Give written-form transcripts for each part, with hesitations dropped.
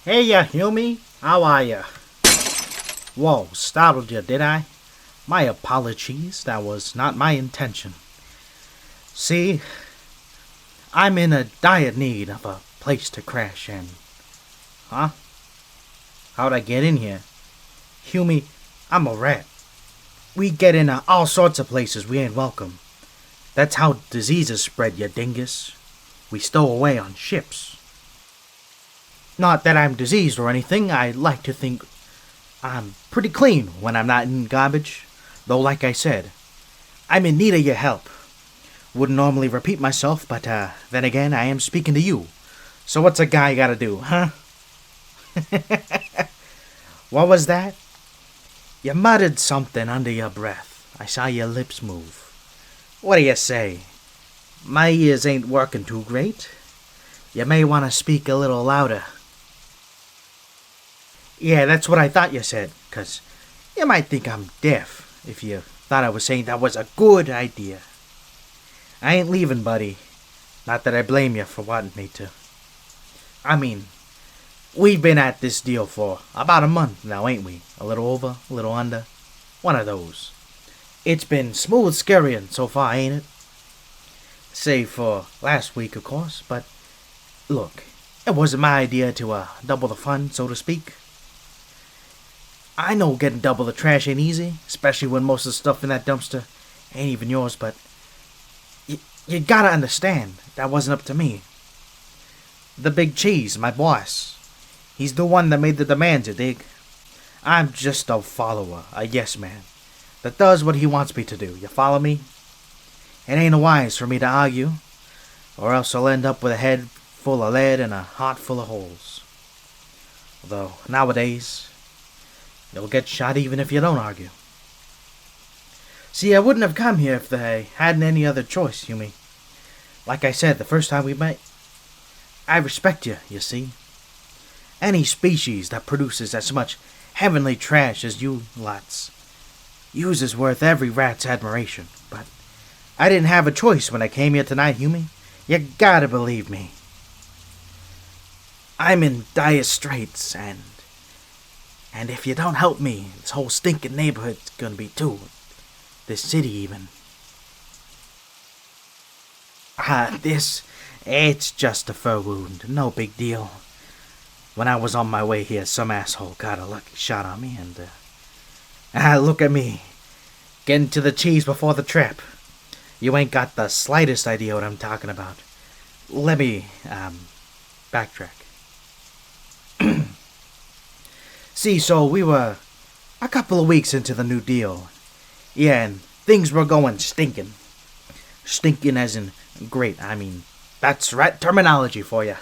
Hey, ya, Hume. How are ya? Whoa, startled you, did I? My apologies. That was not my intention. See, I'm in a dire need of a place to crash in. Huh? How'd I get in here? Hume, I'm a rat. We get into all sorts of places we ain't welcome. That's how diseases spread, you dingus. We stow away on ships. Not that I'm diseased or anything. I like to think I'm pretty clean when I'm not in garbage. Though, like I said, I'm in need of your help. Wouldn't normally repeat myself, but then again, I am speaking to you. So what's a guy gotta do, huh? What was that? You muttered something under your breath. I saw your lips move. What do you say? My ears ain't working too great. You may want to speak a little louder. Yeah, that's what I thought you said, 'cause you might think I'm deaf if you thought I was saying that was a good idea. I ain't leaving, buddy. Not that I blame you for wanting me to. I mean, we've been at this deal for about a month now, ain't we? A little over, a little under. One of those. It's been smooth scurrying so far, ain't it? Save for last week, of course, but look, it wasn't my idea to double the fun, so to speak. I know getting double the trash ain't easy, especially when most of the stuff in that dumpster ain't even yours, but you gotta understand, that wasn't up to me. The big cheese, my boss. He's the one that made the demands, you dig? I'm just a follower, a yes man, that does what he wants me to do, you follow me? It ain't wise for me to argue, or else I'll end up with a head full of lead and a heart full of holes. Although, nowadays, you'll get shot even if you don't argue. See, I wouldn't have come here if I hadn't any other choice, Hume. Like I said the first time we met, I respect you, you see. Any species that produces as much heavenly trash as you lots is worth every rat's admiration, but I didn't have a choice when I came here tonight, Hume. You gotta believe me. I'm in dire straits, and if you don't help me, this whole stinking neighborhood's gonna be too. This city, even. It's just a fur wound, no big deal. When I was on my way here, some asshole got a lucky shot on me, and look at me, getting to the cheese before the trap. You ain't got the slightest idea what I'm talking about. Let me, backtrack. See, so we were a couple of weeks into the new deal. Yeah, and things were going stinking. Stinking as in great, I mean, that's right terminology for you.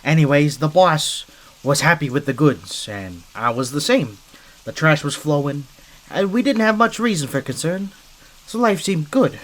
Anyways, the boss was happy with the goods, and I was the same. The trash was flowing, and we didn't have much reason for concern, so life seemed good.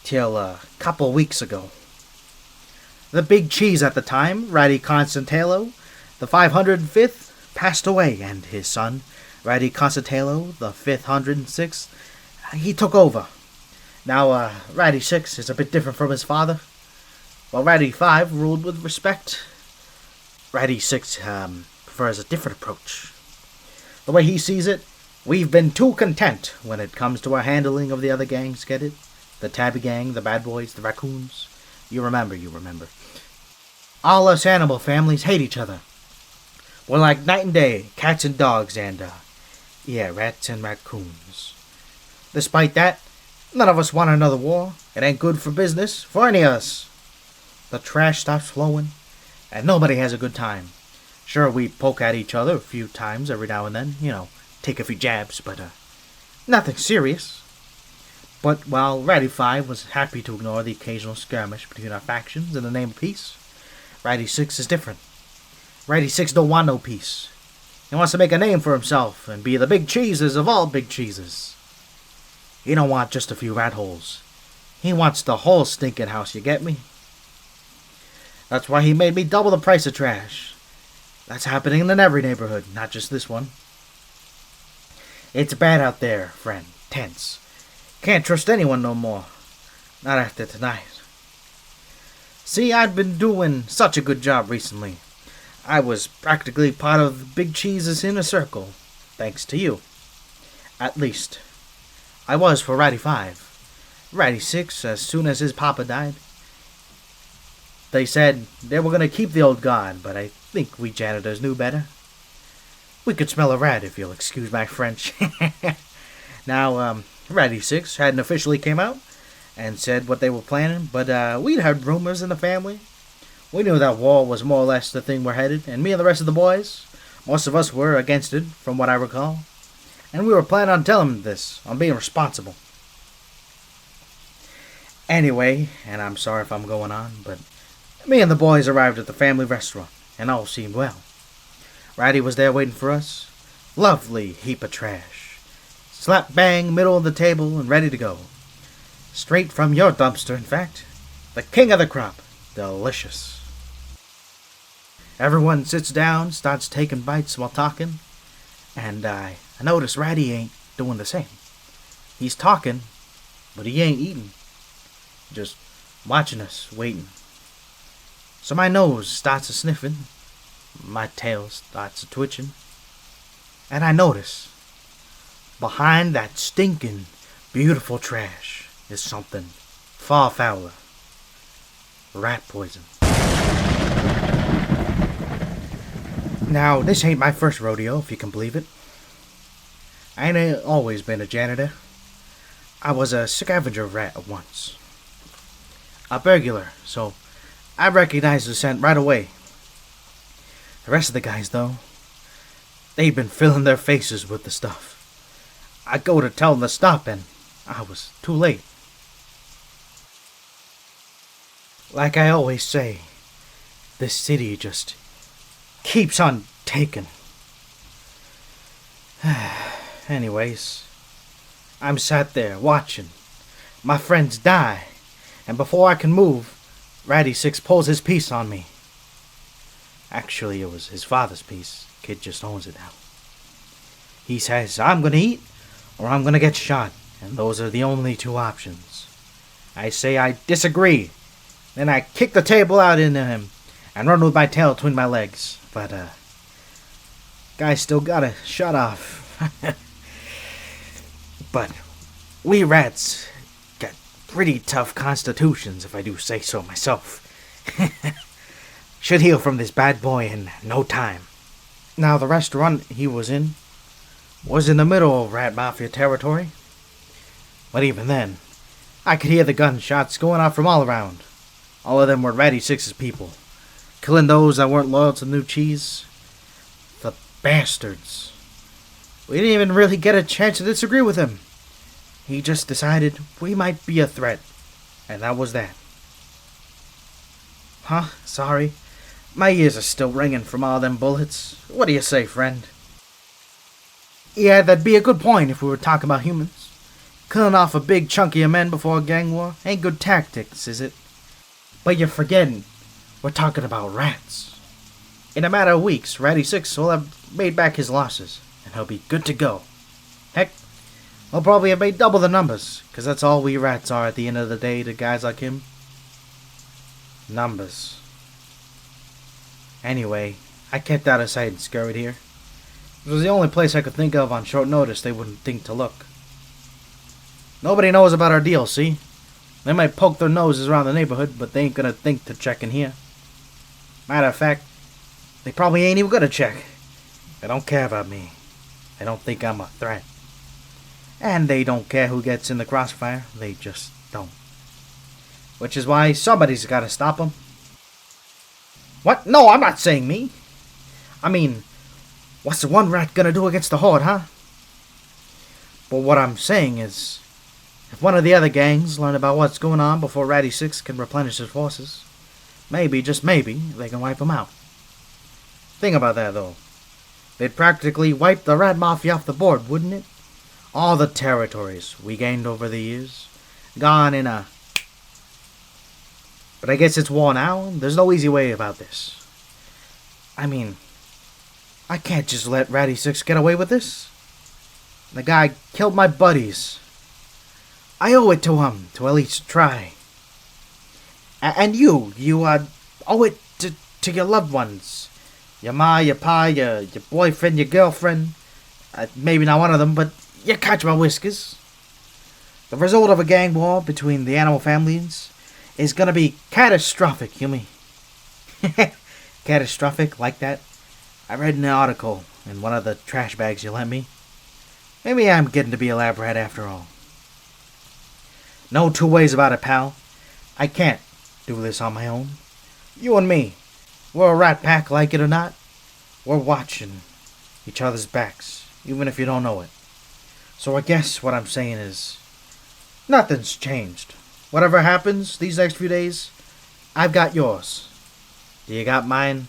Till a couple weeks ago. The big cheese at the time, Ratty Constantalo, the 505th, passed away, and his son, Ratty Constantalo, the 506th, he took over. Now, Ratty 6 is a bit different from his father. While Ratty 5 ruled with respect, Ratty 6 prefers a different approach. The way he sees it, we've been too content when it comes to our handling of the other gangs, get it? The Tabby Gang, the Bad Boys, the Raccoons. You remember. All us animal families hate each other. We're like night and day, cats and dogs, and, rats and raccoons. Despite that, none of us want another war. It ain't good for business, for any of us. The trash stops flowing, and nobody has a good time. Sure, we poke at each other a few times every now and then, take a few jabs, but, nothing serious. But while Ratty 5 was happy to ignore the occasional skirmish between our factions in the name of peace, Ratty 6 is different. Ratty 6 don't want no peace. He wants to make a name for himself and be the big cheeses of all big cheeses. He don't want just a few rat holes. He wants the whole stinking house, you get me? That's why he made me double the price of trash. That's happening in every neighborhood, not just this one. It's bad out there, friend. Tense. Can't trust anyone no more. Not after tonight. See, I've been doing such a good job recently. I was practically part of Big Cheese's inner circle, thanks to you. At least, I was for Ratty 5. Ratty 6, as soon as his papa died, they said they were going to keep the old guard, but I think we janitors knew better. We could smell a rat, if you'll excuse my French. Now, Ratty 6 hadn't officially came out and said what they were planning, but we'd heard rumors in the family. We knew that war was more or less the thing we're headed, and me and the rest of the boys, most of us were against it, from what I recall. And we were planning on telling them this, on being responsible. Anyway, and I'm sorry if I'm going on, but me and the boys arrived at the family restaurant, and all seemed well. Ratty was there waiting for us. Lovely heap of trash. Slap bang, middle of the table, and ready to go. Straight from your dumpster, in fact. The king of the crop. Delicious. Everyone sits down, starts taking bites while talking, and I notice Ratty ain't doing the same. He's talking, but he ain't eating. Just watching us, waiting. So my nose starts a-sniffing, my tail starts a-twitching, and I notice, behind that stinking, beautiful trash is something far fouler. Rat poison. Now, this ain't my first rodeo, if you can believe it. I ain't always been a janitor. I was a scavenger rat once. A burglar, so I recognized the scent right away. The rest of the guys, though, they'd been filling their faces with the stuff. I go to tell them to stop, and I was too late. Like I always say, this city just keeps on taking. Anyways, I'm sat there watching my friends die, and before I can move, Ratty 6 pulls his piece on me. Actually, it was his father's piece. Kid just owns it now. He says, I'm gonna eat, or I'm gonna get shot, and those are the only two options. I say I disagree. Then I kick the table out into him and run with my tail between my legs. But, guy still got a shot off. But we rats got pretty tough constitutions, if I do say so myself. Should heal from this bad boy in no time. Now, the restaurant he was in the middle of Rat Mafia territory. But even then, I could hear the gunshots going off from all around. All of them were Ratty 6's people, killing those that weren't loyal to New Cheese. The bastards. We didn't even really get a chance to disagree with him. He just decided we might be a threat, and that was that. Huh? Sorry. My ears are still ringing from all them bullets. What do you say, friend? Yeah, that'd be a good point if we were talking about humans. Killing off a big chunky of men before a gang war ain't good tactics, is it? But you're forgetting, we're talking about rats. In a matter of weeks, Ratty 6 will have made back his losses, and he'll be good to go. Heck, he'll probably have made double the numbers, because that's all we rats are at the end of the day to guys like him. Numbers. Anyway, I kept out of sight and scurried here. It was the only place I could think of on short notice they wouldn't think to look. Nobody knows about our deal, see? They might poke their noses around the neighborhood, but they ain't gonna think to check in here. Matter of fact, they probably ain't even gonna check. They don't care about me. They don't think I'm a threat. And they don't care who gets in the crossfire. They just don't. Which is why somebody's gotta stop them. What? No, I'm not saying me. I mean, what's the one rat gonna do against the horde, huh? But what I'm saying is, if one of the other gangs learn about what's going on before Ratty 6 can replenish his forces, maybe, just maybe, they can wipe him out. Think about that, though. They'd practically wipe the Rat Mafia off the board, wouldn't it? All the territories we gained over the years, gone in a... But I guess it's war now. There's no easy way about this. I mean, I can't just let Ratty 6 get away with this. The guy killed my buddies. I owe it to him to at least try. And you owe it to your loved ones. Your ma, your pa, your boyfriend, your girlfriend. Maybe not one of them, but you catch my whiskers. The result of a gang war between the animal families is gonna be catastrophic, Yumi. Catastrophic like that? I read an article in one of the trash bags you lent me. Maybe I'm getting to be a lab rat after all. No two ways about it, pal. I can't do this on my own. You and me, we're a rat pack, like it or not. We're watching each other's backs, even if you don't know it. So I guess what I'm saying is, nothing's changed. Whatever happens these next few days, I've got yours. Do you got mine?